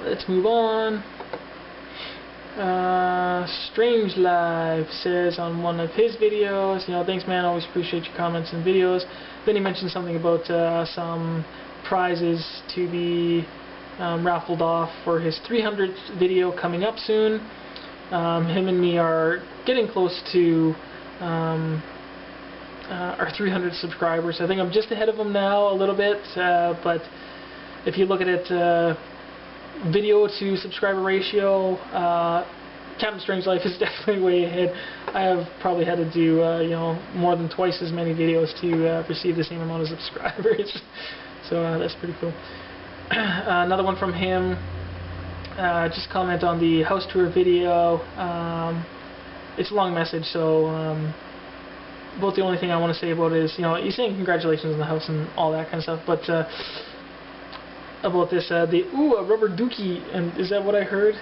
Let's move on. Strange Life says on one of his videos, thanks man, always appreciate your comments and videos. Then he mentioned something about some prizes to be raffled off for his 300th video coming up soon. Him and me are getting close to our 300 subscribers. I think I'm just ahead of him now a little bit, but if you look at it, video to subscriber ratio, Captain Strange Life is definitely way ahead. I have probably had to do more than twice as many videos to receive the same amount of subscribers. So that's pretty cool. Another one from him. Just comment on the house tour video. It's a long message, so about the only thing I want to say about it is, he's saying congratulations on the house and all that kind of stuff, but about this, a rubber dookie, and is that what I heard?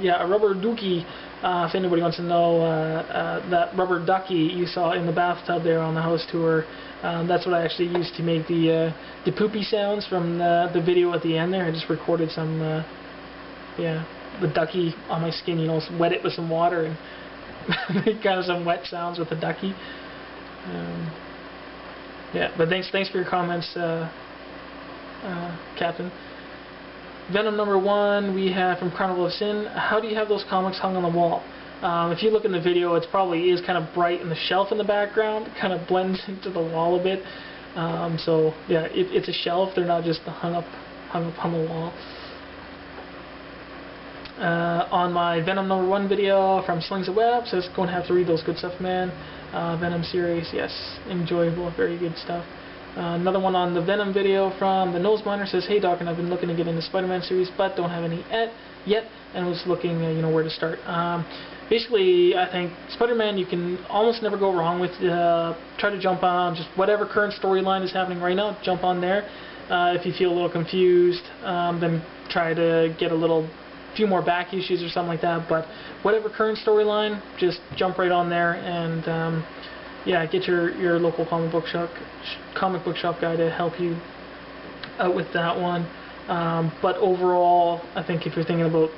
Yeah, a rubber dookie, if anybody wants to know, that rubber ducky you saw in the bathtub there on the house tour, that's what I actually used to make the poopy sounds from the video at the end there. I just recorded some, the ducky on my skin, wet it with some water and make kind of some wet sounds with the ducky. Yeah, but thanks for your comments, Captain. Venom #1 we have from Chronicle of Sin. How do you have those comics hung on the wall? If you look in the video, it probably is kind of bright in the shelf in the background. It kind of blends into the wall a bit. So yeah, it's a shelf. They're not just hung up on the wall. On my Venom #1 video from Slings of Web, says going to have to read those. Good stuff, man. Venom series, yes, enjoyable, very good stuff. Another one on the Venom video from the Nose Miner says, hey Doc, and I've been looking to get into Spider-Man series, but don't have any yet, and was looking, where to start. Basically, I think Spider-Man you can almost never go wrong with. Try to jump on just whatever current storyline is happening right now. Jump on there. If you feel a little confused, then try to get a few more back issues or something like that. But whatever current storyline, just jump right on there and. Yeah, get your local comic book shop guy to help you out with that one. But overall, I think if you're thinking about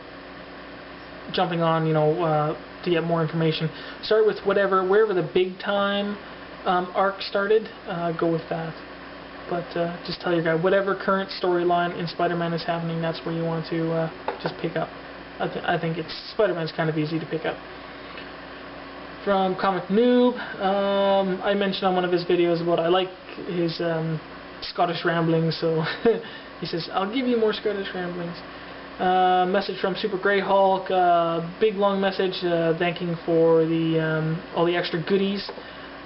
jumping on, to get more information, start with wherever the big time arc started. Go with that. But just tell your guy whatever current storyline in Spider-Man is happening. That's where you want to just pick up. I think Spider-Man's kind of easy to pick up. From Comic Noob, I mentioned on one of his videos about I like his Scottish ramblings, so he says, I'll give you more Scottish ramblings. Message from Super Grey Hulk, big long message thanking for all the extra goodies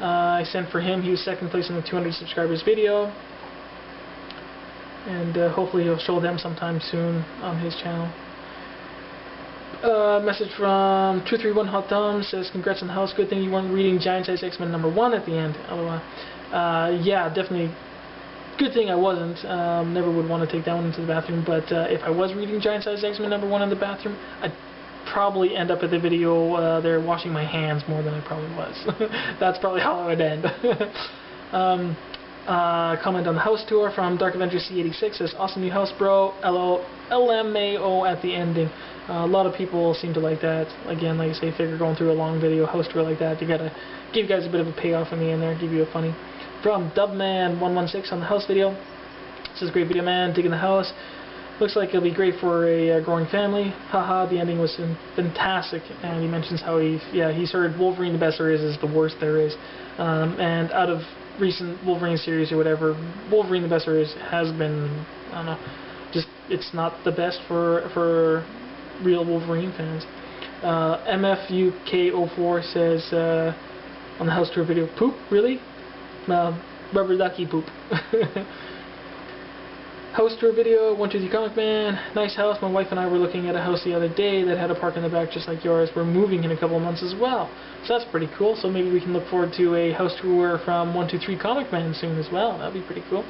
I sent for him. He was second place in the 200 subscribers video, and hopefully he'll show them sometime soon on his channel. Message from 231 Hot Thumbs says, congrats on the house, good thing you weren't reading Giant Size X-Men #1 at the end. LOL. Yeah, definitely good thing I wasn't. Never would want to take that one into the bathroom, but if I was reading Giant Size X-Men #1 in the bathroom, I'd probably end up at the video there washing my hands more than I probably was. That's probably how I would end. Comment on the house tour from Dark Avenger C86 says, awesome new house, bro. LMAO at the ending. A lot of people seem to like that. Again, like I say, figure going through a long video house tour like that, you gotta give you guys a bit of a payoff in the end there, give you a funny. From Dubman116 on the house video, says, great video, man, digging the house. Looks like it'll be great for a growing family. Haha, the ending was fantastic. And he mentions how he's heard Wolverine the best there is the worst there is. And out of recent Wolverine series or whatever, Wolverine the best there is has been, I don't know, just it's not the best for real Wolverine fans. MFUK04 says on the house tour video, poop, really? Rubber ducky poop. House tour video, 123 Comic Man, nice house. My wife and I were looking at a house the other day that had a park in the back just like yours. We're moving in a couple of months as well. So that's pretty cool. So maybe we can look forward to a house tour from 123 Comic Man soon as well. That'd be pretty cool.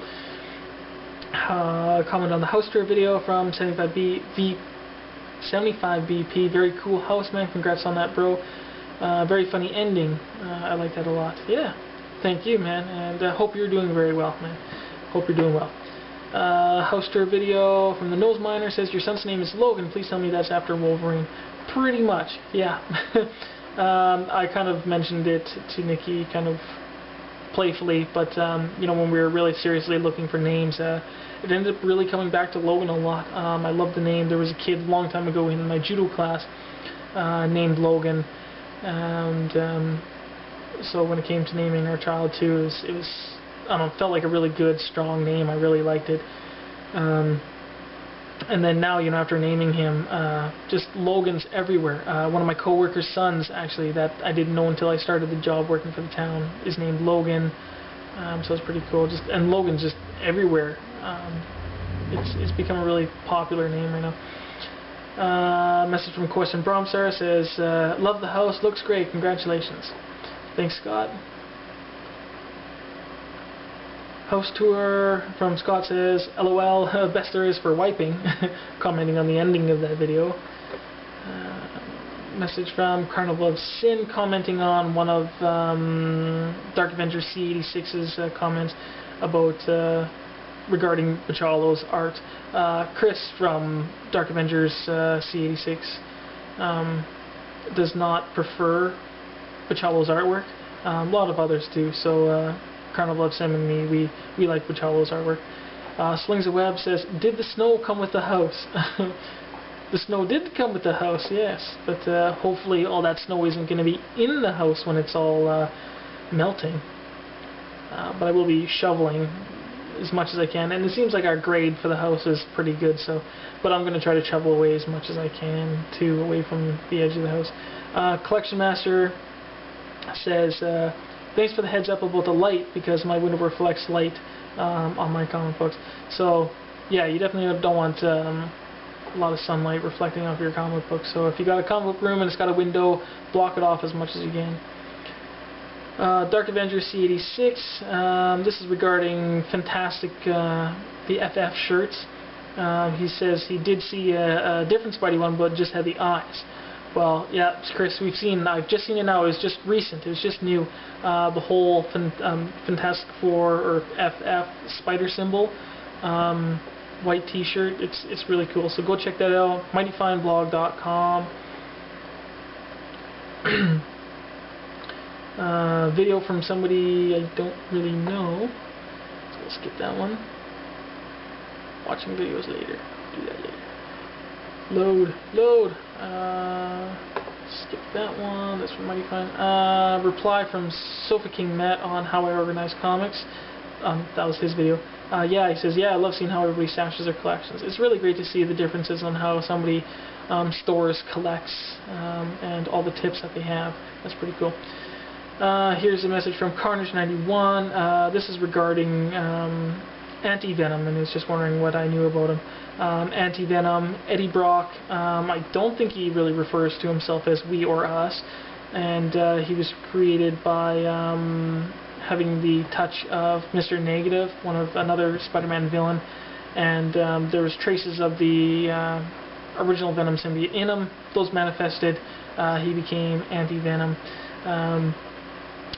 Comment on the house tour video from 75BP. Very cool house, man. Congrats on that, bro. Very funny ending. I like that a lot. Yeah. Thank you, man. And hope you're doing very well, man. Hope you're doing well. House tour video from the Nose Miner says, your son's name is Logan, please tell me that's after Wolverine. Pretty much, yeah. I kind of mentioned it to Nikki kind of playfully, but you know, when we were really seriously looking for names, it ended up really coming back to Logan a lot. I love the name. There was a kid a long time ago in my judo class named Logan, and so when it came to naming our child too, it was I don't know, felt like a really good, strong name. I really liked it. And then now, you know, after naming him, just Logan's everywhere. One of my coworkers' sons, actually, that I didn't know until I started the job working for the town, is named Logan. So it's pretty cool. And Logan's just everywhere. It's become a really popular name right now. Message from Question Bromsar says, love the house, looks great, congratulations. Thanks, Scott. House tour from Scott says, LOL, best there is for wiping, commenting on the ending of that video. Message from Carnival of Sin, commenting on one of Dark Avengers C86's comments about regarding Bachalo's art. Chris from Dark Avengers C86 does not prefer Bachalo's artwork. A lot of others do, so Carnival of Sin and me, we like Bachalo's artwork. Slings a Web says, did the snow come with the house? The snow did come with the house, yes, but hopefully all that snow isn't going to be in the house when it's all melting. But I will be shoveling as much as I can, and it seems like our grade for the house is pretty good, so, but I'm going to try to shovel away as much as I can too, away from the edge of the house. Collection Master says, thanks for the heads up about the light, because my window reflects light on my comic books. So yeah, you definitely don't want a lot of sunlight reflecting off your comic book. So if you got a comic book room and it's got a window, block it off as much as you can. Dark Avengers C86, this is regarding Fantastic, the FF shirts. He says he did see a different Spidey one, but just had the eyes. Well, yeah, Chris, I've just seen it now. It was just recent. It was just new. The whole Fantastic Four or FF spider symbol, white T-shirt. It's really cool. So go check that out. MightyFineBlog.com. Video from somebody I don't really know. So we'll skip that one. Watching videos later. Do that later. Load. Skip that one. That's from Mighty Fine. Reply from Sofa King Matt on how I organize comics. That was his video. Yeah, he says, yeah, I love seeing how everybody stashes their collections. It's really great to see the differences on how somebody stores, collects, and all the tips that they have. That's pretty cool. Here's a message from Carnage91. This is regarding Anti-Venom, and he's just wondering what I knew about him. Anti-Venom, Eddie Brock, I don't think he really refers to himself as we or us, and he was created by having the touch of Mr. Negative, another Spider-Man villain, and there was traces of the original Venom symbiote in him. Those manifested. He became Anti-Venom.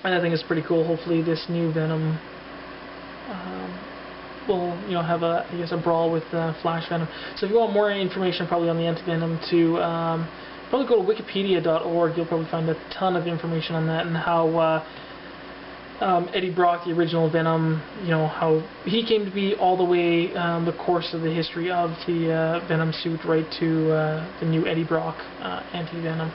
And I think it's pretty cool. Hopefully this new Venom will, you know, have a brawl with Flash Venom. So if you want more information probably on the Anti-Venom too, probably go to wikipedia.org. You'll probably find a ton of information on that and how Eddie Brock, the original Venom, you know, how he came to be all the way, the course of the history of the Venom suit right to the new Eddie Brock Anti-Venom.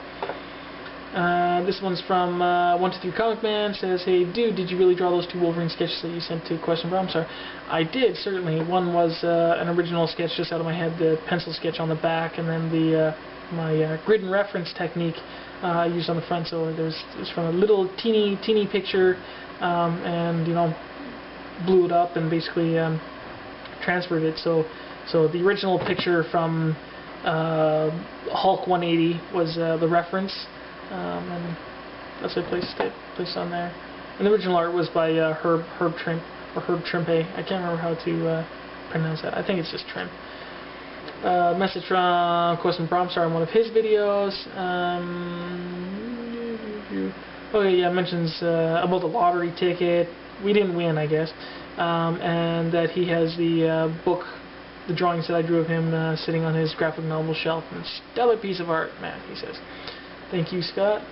This one's from 123 Comic Man, says, hey dude, did you really draw those two Wolverine sketches that you sent to Question Bromsar? I did, certainly. One was an original sketch just out of my head, the pencil sketch on the back, and then the my grid and reference technique I used on the front. So it was from a little teeny picture, and you know, blew it up and basically transferred it. So the original picture from Hulk 180 was the reference. And that's what I placed on there. And the original art was by Herb Trimpe. I can't remember how to pronounce that. I think it's just Trimpe. Message from Question Bromsar on one of his videos. Oh yeah, mentions about the lottery ticket. we didn't win, I guess, and that he has the book, the drawings that I drew of him sitting on his graphic novel shelf. And stellar piece of art, man, he says. Thank you, Scott.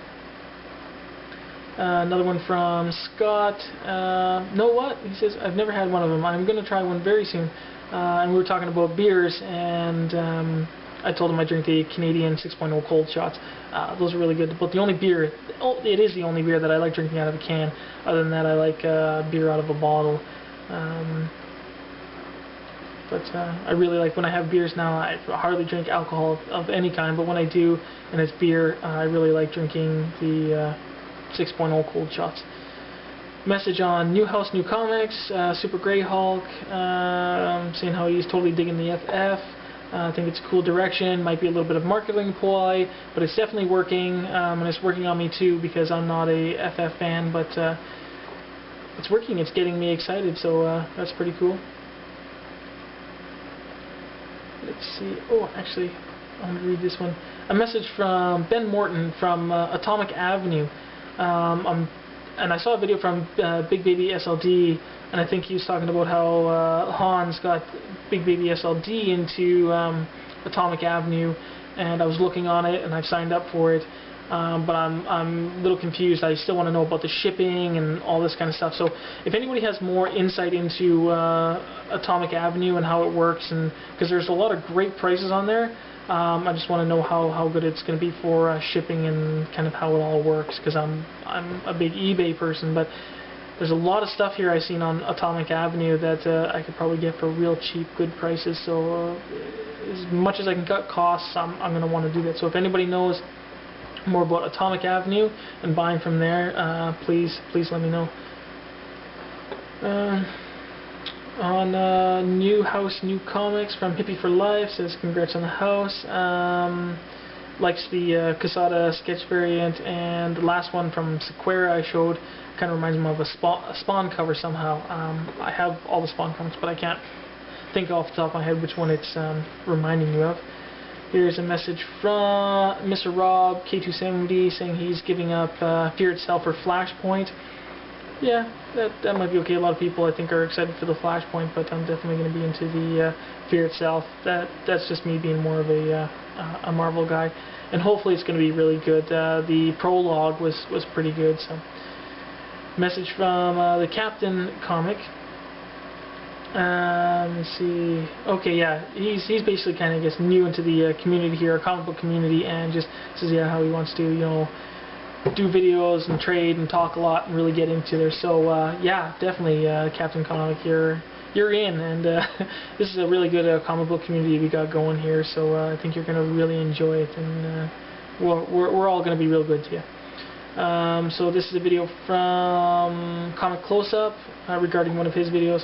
Another one from Scott. Know what? He says, I've never had one of them. I'm going to try one very soon. And we were talking about beers, and I told him I drink the Canadian 6.0 cold shots. Those are really good. But the only beer, it is the only beer that I like drinking out of a can. Other than that, I like beer out of a bottle. But I really like, when I have beers now, I hardly drink alcohol of any kind, but when I do, and it's beer, I really like drinking the 6.0 cold shots. Message on New House, New Comics, Super Grey Hulk, saying how he's totally digging the FF. I think it's a cool direction, might be a little bit of marketing ploy, but it's definitely working, and it's working on me too, because I'm not a FF fan, but it's working, it's getting me excited, so that's pretty cool. Let's see. Oh, actually, I'm going to read this one. A message from Ben Morton from Atomic Avenue. And I saw a video from Big Baby SLD, and I think he was talking about how Hans got Big Baby SLD into Atomic Avenue, and I was looking on it, and I've signed up for it. But I'm a little confused. I still want to know about the shipping and all this kind of stuff. So if anybody has more insight into Atomic Avenue and how it works, and because there's a lot of great prices on there, I just want to know how good it's going to be for shipping and kind of how it all works. Because I'm a big eBay person, but there's a lot of stuff here I've seen on Atomic Avenue that I could probably get for real cheap, good prices. So as much as I can cut costs, I'm going to want to do that. So if anybody knows more about Atomic Avenue and buying from there, please let me know. On New House, New Comics from Hippie for Life, says congrats on the house. Likes the Casada sketch variant, and the last one from Sequera I showed kind of reminds me of a Spawn cover somehow. I have all the Spawn comics, but I can't think off the top of my head which one it's reminding you of. Here's a message from Mr. Rob K270 saying he's giving up Fear Itself for Flashpoint. Yeah, that might be okay. A lot of people I think are excited for the Flashpoint, but I'm definitely going to be into the Fear Itself. That's just me being more of a Marvel guy, and hopefully it's going to be really good. The prologue was pretty good. So, message from the Captain comic. Let's see. Okay, yeah, he's basically kind of, I guess, new into the community here, comic book community, and just says how he wants to, do videos and trade and talk a lot and really get into there. So yeah, definitely, Captain Comic, you're in, and this is a really good comic book community we got going here. So I think you're gonna really enjoy it, and we're all gonna be real good to you. So this is a video from Comic Close-Up regarding one of his videos.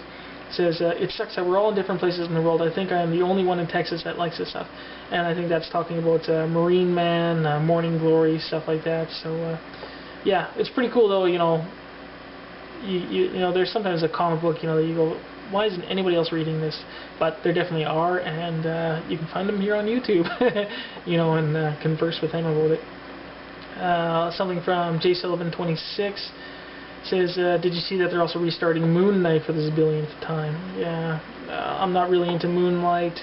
It says, it sucks that we're all in different places in the world. I think I am the only one in Texas that likes this stuff. And I think that's talking about Marine Man, Morning Glory, stuff like that. So, yeah, it's pretty cool, though, you know, there's sometimes a comic book, that you go, why isn't anybody else reading this? But there definitely are, and you can find them here on YouTube, and converse with them about it. Something from J Sullivan 26. Says, did you see that they're also restarting Moon Knight for this billionth time? Yeah, I'm not really into Moon Knight.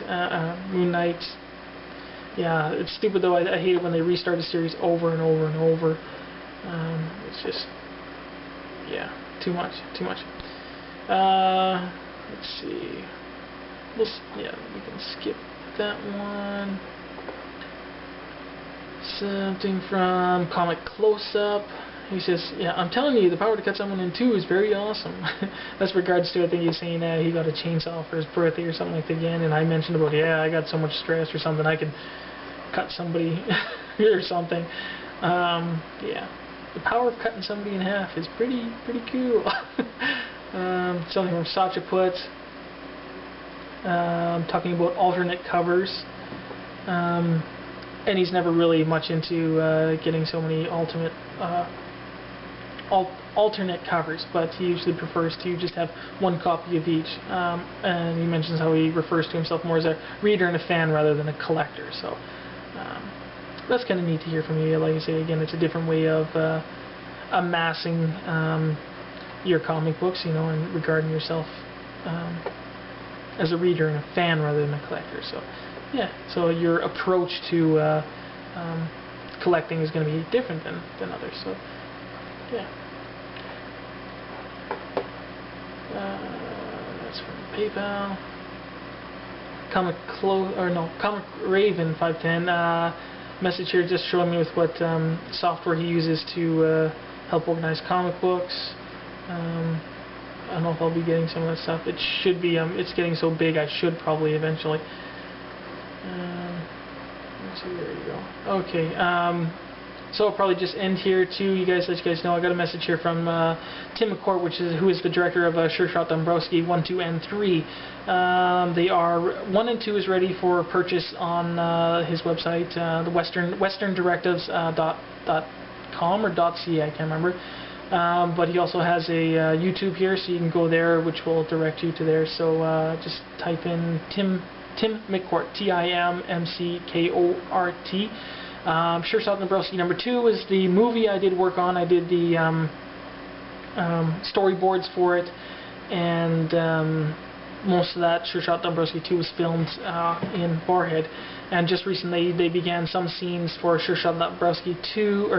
Yeah, it's stupid though. I hate it when they restart a series over and over and over. It's just, yeah, too much. Let's see. Yeah, we can skip that one. Something from Comic Close-Up. He says, yeah, I'm telling you, the power to cut someone in two is very awesome. That's regards to, I think he's saying he got a chainsaw for his birthday or something like that again, and I mentioned about, I got so much stress or something, I could cut somebody or something. Yeah, the power of cutting somebody in half is pretty cool. Something from Sacha Put, talking about alternate covers. And he's never really much into getting so many alternate covers, but he usually prefers to just have one copy of each. And he mentions how he refers to himself more as a reader and a fan rather than a collector. So that's kind of neat to hear from you. Like I say, again, it's a different way of amassing your comic books, you know, and regarding yourself as a reader and a fan rather than a collector. So yeah, so your approach to collecting is going to be different than others. So yeah. That's from PayPal. Comic Raven 510 message here, just showing me with what software he uses to help organize comic books. I don't know if I'll be getting some of that stuff. It should be. It's getting so big, I should probably eventually. Let's see, there you go. Okay. So I'll probably just end here too. You guys, let you guys know, I got a message here from Tim McCourt, who is the director of Sure Shot Dombrowski 1, 2, and 3. They are 1 and 2 is ready for purchase on his website, the westerndirectives.com or .ca, I can't remember. But he also has a YouTube here, so you can go there, which will direct you to there. So just type in Tim McCourt, TIMMCKORT. Sure Shot Dombrowski number 2 is the movie I did work on. I did the storyboards for it, and most of that Sure Shot Dombrowski 2 was filmed in Barhead. And just recently they began some scenes for Sure Shot Dombrowski 3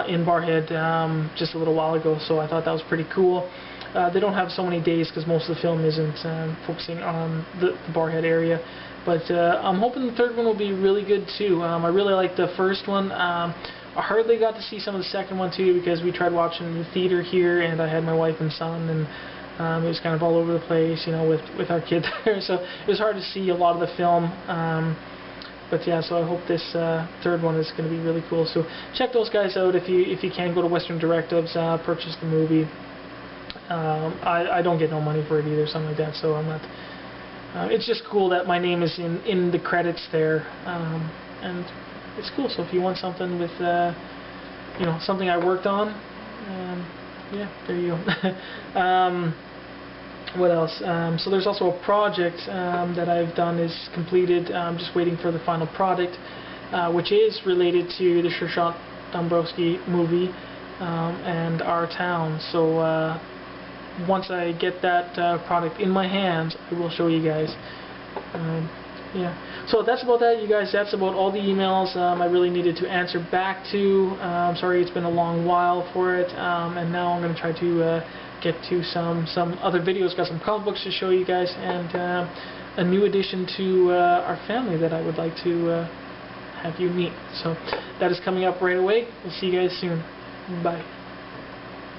in Barhead just a little while ago, so I thought that was pretty cool. They don't have so many days because most of the film isn't focusing on the Barhead area. But I'm hoping the third one will be really good too. I really liked the first one. I hardly got to see some of the second one too because we tried watching in the theater here, and I had my wife and son, and it was kind of all over the place, you know, with our kid there. So it was hard to see a lot of the film. But yeah, so I hope this third one is going to be really cool. So check those guys out if you can. Go to Western Directives, purchase the movie. I don't get no money for it either, something like that. So I'm not. It's just cool that my name is in the credits there, and it's cool. So if you want something with, you know, something I worked on, yeah, there you go. What else? So there's also a project that I've done is completed. I'm just waiting for the final product, which is related to the Sure Shot Dombrowski movie and our town. So once I get that product in my hands, I will show you guys. Yeah. So that's about that, you guys. That's about all the emails I really needed to answer back to. I'm sorry it's been a long while for it, and now I'm going to try to get to some other videos. Got some comic books to show you guys, and a new addition to our family that I would like to have you meet. So that is coming up right away. We'll see you guys soon. Bye.